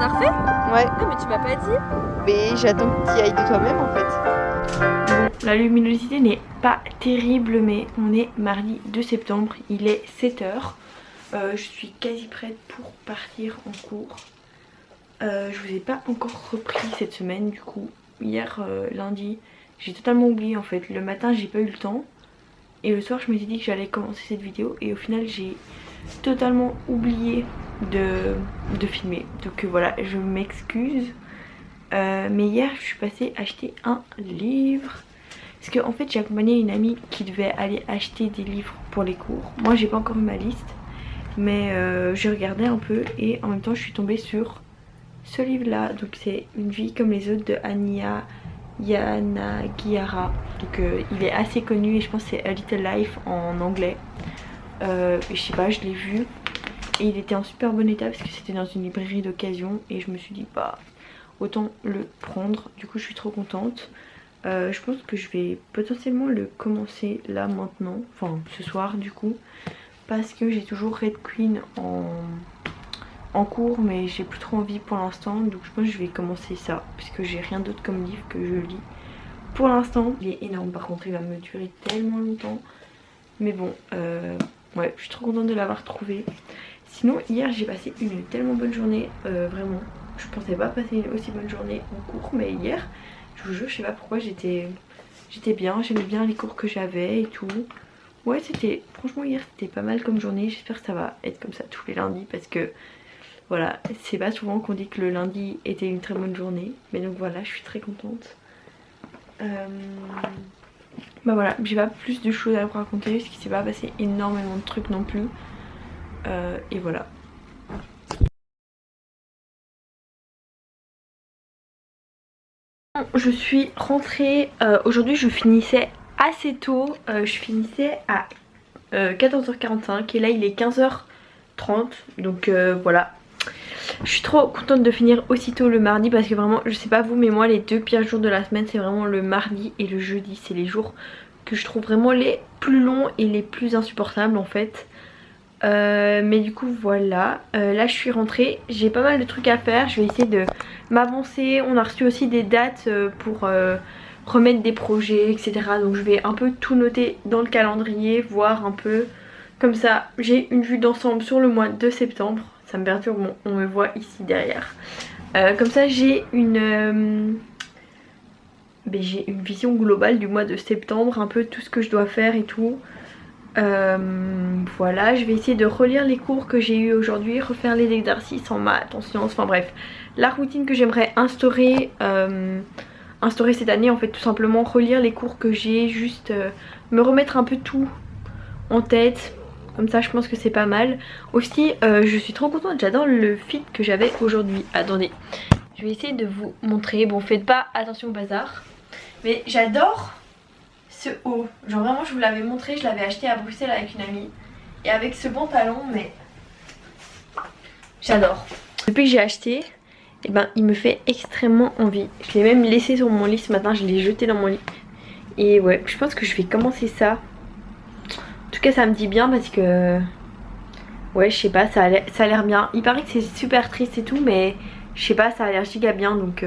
as refait? Ouais. Ah mais tu m'as pas dit. Mais j'attends que tu y ailles de toi-même en fait. Bon, la luminosité n'est pas terrible, mais on est mardi 2 septembre, il est 7h. Je suis quasi prête pour partir en cours. Je vous ai pas encore repris cette semaine du coup. Hier lundi, j'ai totalement oublié en fait. Le matin j'ai pas eu le temps. Et le soir je m'étais dit que j'allais commencer cette vidéo. Et au final j'ai totalement oublié de filmer. Donc voilà, je m'excuse. Mais hier je suis passée acheter un livre. Parce qu'en fait j'ai accompagné une amie qui devait aller acheter des livres pour les cours. Moi j'ai pas encore eu ma liste. Mais j'ai regardé un peu et en même temps je suis tombée sur ce livre là. Donc c'est Une vie comme les autres de Anya Yanagihara. Donc il est assez connu et je pense que c'est A Little Life en anglais. Et je sais pas, je l'ai vu et il était en super bon état parce que c'était dans une librairie d'occasion. Et je me suis dit bah autant le prendre. Du coup je suis trop contente. Je pense que je vais potentiellement le commencer là maintenant. Enfin ce soir du coup. Parce que j'ai toujours Red Queen en cours, mais j'ai plus trop envie pour l'instant. Donc je pense que je vais commencer ça, puisque j'ai rien d'autre comme livre que je lis pour l'instant. Il est énorme par contre, il va me durer tellement longtemps. Mais bon, ouais, je suis trop contente de l'avoir trouvé. Sinon hier j'ai passé une tellement bonne journée, vraiment. Je pensais pas passer une aussi bonne journée en cours, mais hier, je vous jure, je sais pas pourquoi j'étais bien. J'aimais bien les cours que j'avais et tout. Ouais, c'était, franchement hier c'était pas mal comme journée. J'espère que ça va être comme ça tous les lundis parce que voilà, c'est pas souvent qu'on dit que le lundi était une très bonne journée. Mais donc voilà, je suis très contente. Bah voilà, j'ai pas plus de choses à vous raconter parce qu'il s'est pas passé énormément de trucs non plus. Et voilà. Je suis rentrée, aujourd'hui je finissais assez tôt. Je finissais à 14h45 et là il est 15h30. Donc voilà. Je suis trop contente de finir aussitôt le mardi parce que vraiment, je sais pas vous, mais moi les deux pires jours de la semaine c'est vraiment le mardi et le jeudi. C'est les jours que je trouve vraiment les plus longs et les plus insupportables en fait. Mais du coup voilà, là je suis rentrée, j'ai pas mal de trucs à faire, je vais essayer de m'avancer. On a reçu aussi des dates pour remettre des projets etc. Donc je vais un peu tout noter dans le calendrier, voir un peu. Comme ça j'ai une vue d'ensemble sur le mois de septembre. Ça me perturbe, bon, on me voit ici derrière. Comme ça j'ai une vision globale du mois de septembre, un peu tout ce que je dois faire et tout. Voilà, je vais essayer de relire les cours que j'ai eu aujourd'hui, refaire les exercices en maths, en sciences, enfin bref, la routine que j'aimerais instaurer cette année en fait, tout simplement relire les cours que j'ai, juste me remettre un peu tout en tête. Comme ça je pense que c'est pas mal. Aussi je suis trop contente, j'adore le fit que j'avais aujourd'hui. Attendez, je vais essayer de vous montrer. Bon, faites pas attention au bazar. Mais j'adore ce haut. Genre vraiment je vous l'avais montré, je l'avais acheté à Bruxelles avec une amie. Et avec ce pantalon, mais j'adore. Depuis que j'ai acheté, et ben il me fait extrêmement envie. Je l'ai même laissé sur mon lit ce matin, je l'ai jeté dans mon lit. Et ouais, je pense que je vais commencer ça. En tout cas ça me dit bien parce que ouais je sais pas, ça a l'air bien. Il paraît que c'est super triste et tout, mais je sais pas, ça a l'air giga bien. Donc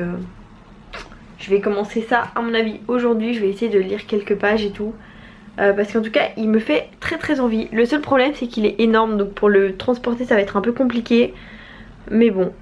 je vais commencer ça à mon avis aujourd'hui. Je vais essayer de lire quelques pages et tout, parce qu'en tout cas il me fait très très envie. Le seul problème c'est qu'il est énorme, donc pour le transporter ça va être un peu compliqué. Mais bon.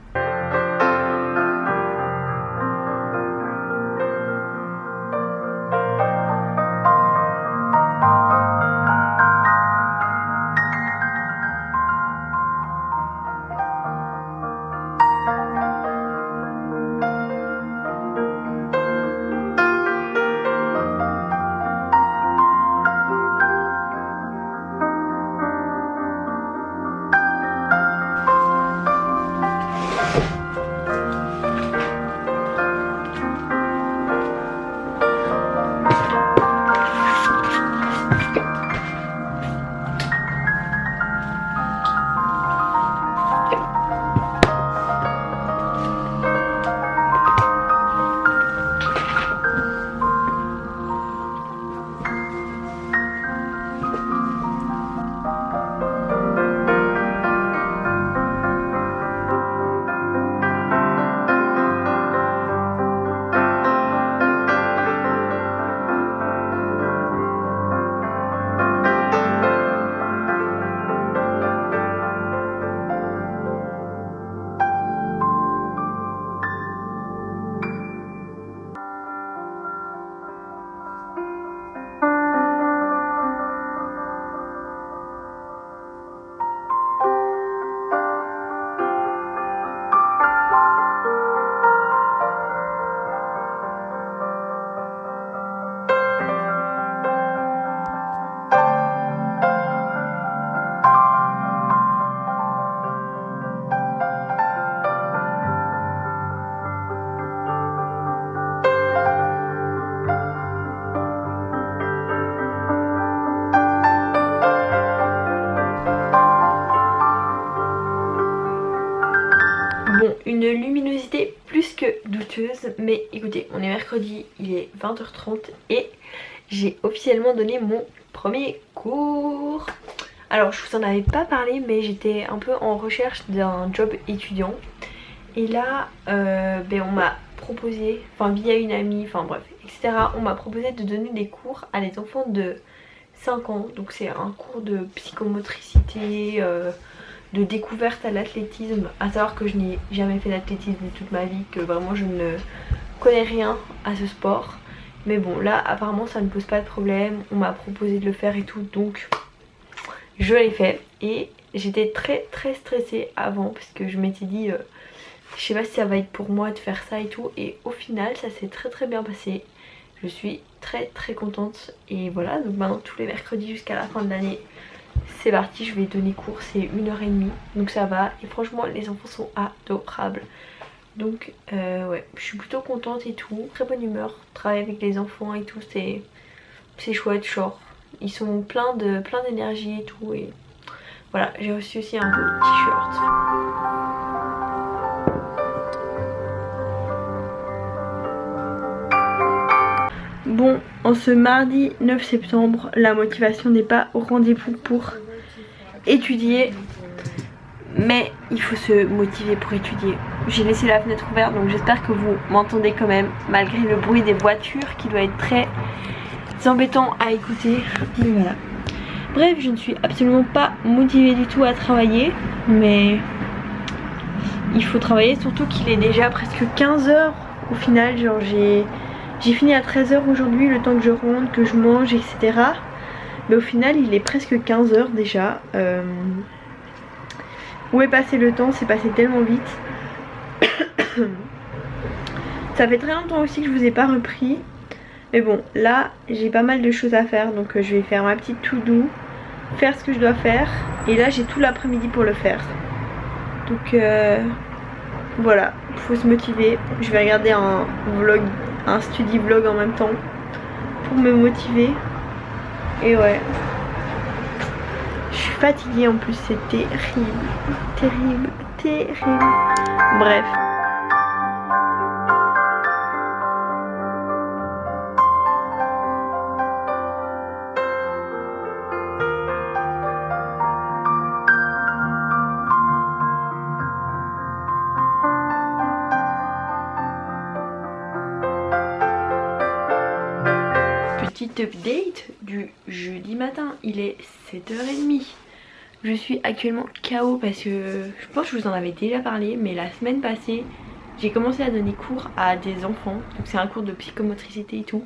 une luminosité plus que douteuse. Mais écoutez, on est mercredi, il est 20h30 et j'ai officiellement donné mon premier cours. Alors je vous en avais pas parlé, mais j'étais un peu en recherche d'un job étudiant. Et là on m'a proposé, enfin via une amie, enfin bref, etc. On m'a proposé de donner des cours à des enfants de 5 ans. Donc c'est un cours de psychomotricité, de découverte à l'athlétisme. À savoir que je n'ai jamais fait d'athlétisme de toute ma vie, que vraiment je ne connais rien à ce sport. Mais bon, là apparemment ça ne pose pas de problème. On m'a proposé de le faire et tout, donc je l'ai fait. Et j'étais très stressée avant parce que je m'étais dit je sais pas si ça va être pour moi de faire ça et tout. Et au final ça s'est très bien passé. Je suis très contente. Et voilà, donc maintenant tous les mercredis jusqu'à la fin de l'année, c'est parti, je vais donner cours, c'est 1h30. Donc ça va, et franchement les enfants sont adorables. Donc ouais, je suis plutôt contente et tout. Très bonne humeur, travailler avec les enfants et tout, c'est chouette, genre. Ils sont pleins d'énergie et tout. Et voilà, j'ai reçu aussi un beau t-shirt. Bon, en ce mardi 9 septembre, la motivation n'est pas au rendez-vous pour étudier. Mais il faut se motiver pour étudier. J'ai laissé la fenêtre ouverte, donc j'espère que vous m'entendez quand même, malgré le bruit des voitures qui doit être très embêtant à écouter. Mais voilà. Bref, je ne suis absolument pas motivée du tout à travailler, mais il faut travailler, surtout qu'il est déjà presque 15h au final. Genre j'ai fini à 13h aujourd'hui, le temps que je rentre, que je mange, etc. Mais au final il est presque 15h déjà. Où est passé le temps? C'est passé tellement vite. Ça fait très longtemps aussi que je vous ai pas repris. Mais bon, là j'ai pas mal de choses à faire. Donc je vais faire ma petite to-do, faire ce que je dois faire. Et là j'ai tout l'après-midi pour le faire. Donc voilà, il faut se motiver. Je vais regarder un vlog, un study vlog en même temps pour me motiver. Et ouais, je suis fatiguée en plus, c'est terrible. Bref. Petite update du jeudi matin, il est 7h30. Je suis actuellement KO parce que je pense que je vous en avais déjà parlé, mais la semaine passée j'ai commencé à donner cours à des enfants. Donc c'est un cours de psychomotricité et tout.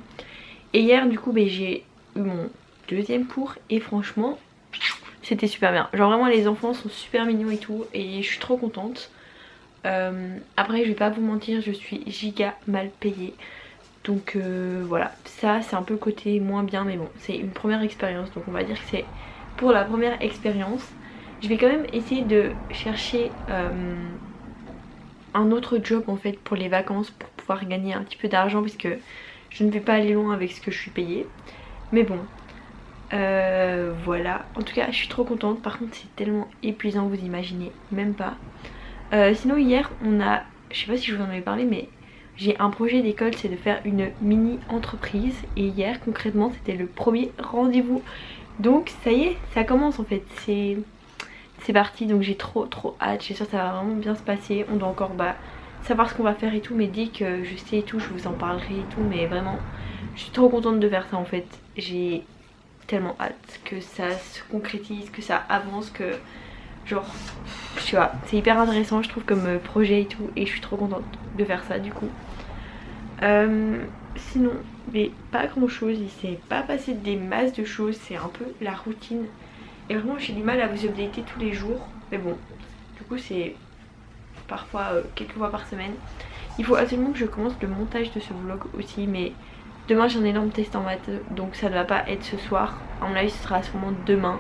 Et hier du coup j'ai eu mon deuxième cours et franchement c'était super bien. Genre vraiment les enfants sont super mignons et tout, et je suis trop contente. Après je vais pas vous mentir, je suis giga mal payée. Donc voilà, ça c'est un peu le côté moins bien, mais bon, c'est une première expérience, donc on va dire que c'est pour la première expérience. Je vais quand même essayer de chercher un autre job en fait pour les vacances, pour pouvoir gagner un petit peu d'argent, puisque je ne vais pas aller loin avec ce que je suis payée. Mais bon, voilà, en tout cas je suis trop contente. Par contre c'est tellement épuisant, vous imaginez même pas. Sinon hier on a, je sais pas si je vous en avais parlé, mais j'ai un projet d'école, c'est de faire une mini entreprise. Et hier concrètement c'était le premier rendez-vous. Donc ça y est, ça commence en fait, c'est parti. Donc j'ai trop hâte, j'ai sûr que ça va vraiment bien se passer. On doit encore savoir ce qu'on va faire et tout, mais dès que je sais et tout je vous en parlerai et tout. Mais vraiment je suis trop contente de faire ça en fait. J'ai tellement hâte que ça se concrétise, que ça avance, que genre je sais pas, c'est hyper intéressant je trouve comme projet et tout, et je suis trop contente de faire ça du coup. Sinon mais pas grand chose, il s'est pas passé des masses de choses, c'est un peu la routine et vraiment j'ai du mal à vous updater tous les jours. Mais bon, du coup c'est parfois quelques fois par semaine. Il faut absolument que je commence le montage de ce vlog aussi, mais demain j'ai un énorme test en maths, donc ça ne va pas être ce soir. À mon avis ce sera sûrement demain.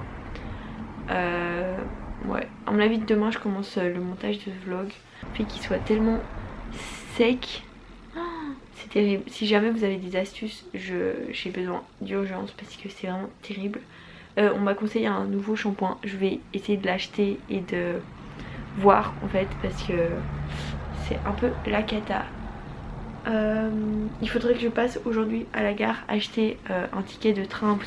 Ouais, à mon avis demain je commence le montage de ce vlog. Fait qu'il soit tellement sec. C'est terrible. Si jamais vous avez des astuces, j'ai besoin d'urgence parce que c'est vraiment terrible. On m'a conseillé un nouveau shampoing. Je vais essayer de l'acheter et de voir en fait, parce que c'est un peu la cata. Il faudrait que je passe aujourd'hui à la gare acheter un ticket de train.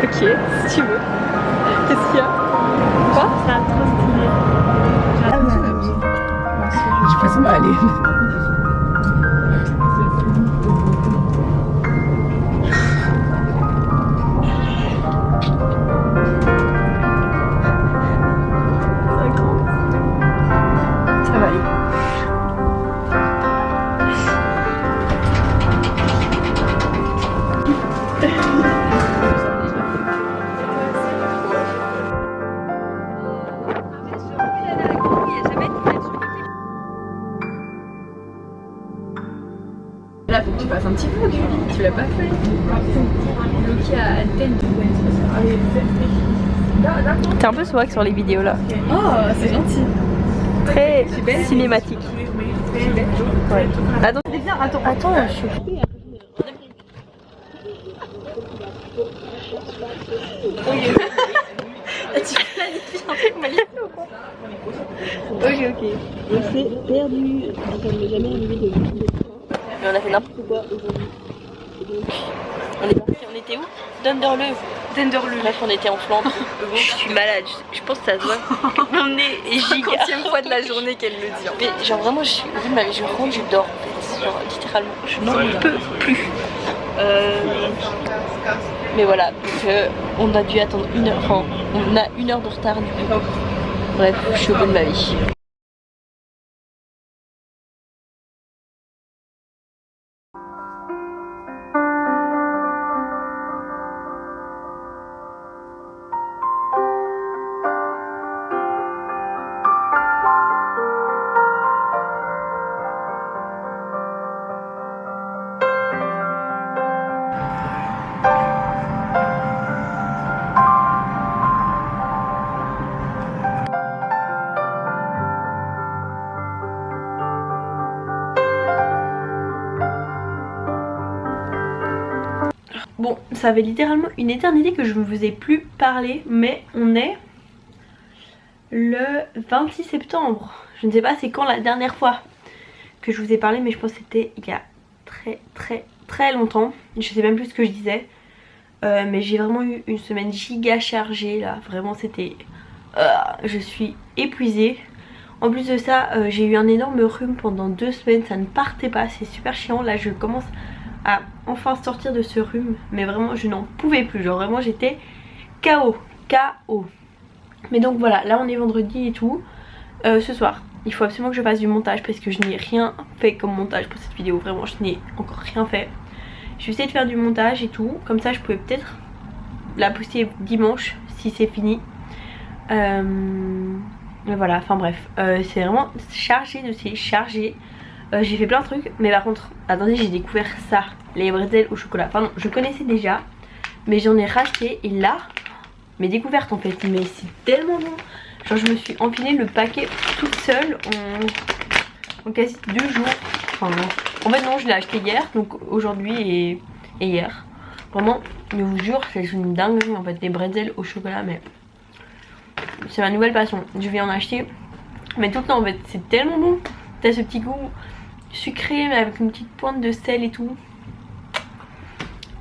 Ok, si tu veux. Qu'est-ce qu'il y a? Quoi? Ça a trop stylé. Je pense qu'on va aller. Ça va aller. Là, faut que tu fasses un petit vlog. Tu l'as pas fait. Bloqué à Athènes. T'es un peu swag sur les vidéos là. Oh, c'est gentil. Très cinématique. Ouais. Attends, je suis occupée. Ok. On s'est perdu. Ça ne m'est jamais arrivé de. Mais on a fait n'importe quoi aujourd'hui. On est parti, on était où? Denderleeuw. Bref, on était en Flandre. Je suis malade, je pense que ça se voit. Mon nez est giga. 50e fois de la journée qu'elle le dit. Mais genre vraiment, je suis au bout de ma vie, je rentre, je dors en fait. Genre littéralement, je n'en peux plus. Mais voilà, donc on a dû attendre 1 heure, enfin on a 1 heure de retard du coup. Bref, je suis au bout de ma vie. Bon, ça avait littéralement une éternité que je ne vous ai plus parlé, mais on est le 26 septembre. Je ne sais pas c'est quand la dernière fois que je vous ai parlé, mais je pense que c'était il y a très longtemps. Je sais même plus ce que je disais. Mais j'ai vraiment eu une semaine giga chargée là. Vraiment c'était... je suis épuisée. En plus de ça, j'ai eu un énorme rhume pendant 2 semaines. Ça ne partait pas, c'est super chiant. Là je commence à enfin sortir de ce rhume. Mais vraiment je n'en pouvais plus. Genre vraiment j'étais KO. Mais donc voilà, là on est vendredi et tout. Ce soir, il faut absolument que je fasse du montage parce que je n'ai rien fait comme montage pour cette vidéo. Vraiment je n'ai encore rien fait. Je vais essayer de faire du montage et tout. Comme ça je pouvais peut-être la poster dimanche si c'est fini. Mais voilà, enfin bref. C'est vraiment chargé de ces chargés. J'ai fait plein de trucs. Mais par contre, attendez, j'ai découvert ça. Les bretzels au chocolat. Enfin non, je connaissais déjà. Mais j'en ai racheté. Et là, mes découvertes en fait. Mais c'est tellement bon. Genre je me suis empilé le paquet toute seule en quasi 2 jours. Enfin non. En fait non, je l'ai acheté hier. Donc aujourd'hui et hier. Vraiment, je vous jure, c'est une dinguerie en fait. Les bretzels au chocolat. Mais c'est ma nouvelle passion. Je vais en acheter. Mais tout le temps en fait. C'est tellement bon. T'as ce petit goût sucré mais avec une petite pointe de sel et tout.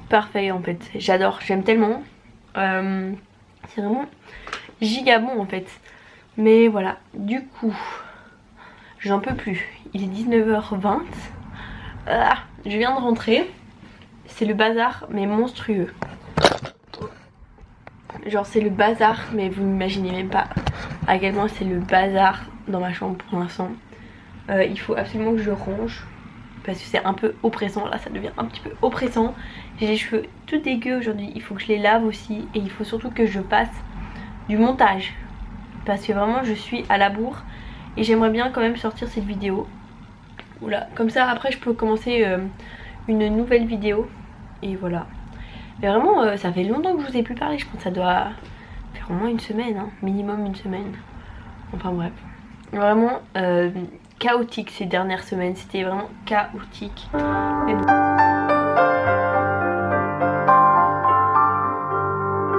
Parfait en fait. J'adore. J'aime tellement. C'est vraiment giga bon en fait. Mais voilà. Du coup, j'en peux plus. Il est 19h20. Je viens de rentrer. C'est le bazar mais monstrueux. Genre c'est le bazar mais vous n'imaginez même pas à quel point c'est le bazar dans ma chambre pour l'instant. Il faut absolument que je range. parce que c'est un peu oppressant. Là ça devient un petit peu oppressant. J'ai les cheveux tout dégueux aujourd'hui, il faut que je les lave aussi. Et il faut surtout que je passe du montage, parce que vraiment je suis à la bourre. Et j'aimerais bien quand même sortir cette vidéo. Oula, comme ça après je peux commencer une nouvelle vidéo. Et voilà. Mais vraiment ça fait longtemps que je vous ai plus parlé. Je pense que ça doit faire au moins une semaine, hein, minimum une semaine. Enfin bref. Vraiment chaotique ces dernières semaines. C'était vraiment chaotique. Mais bon.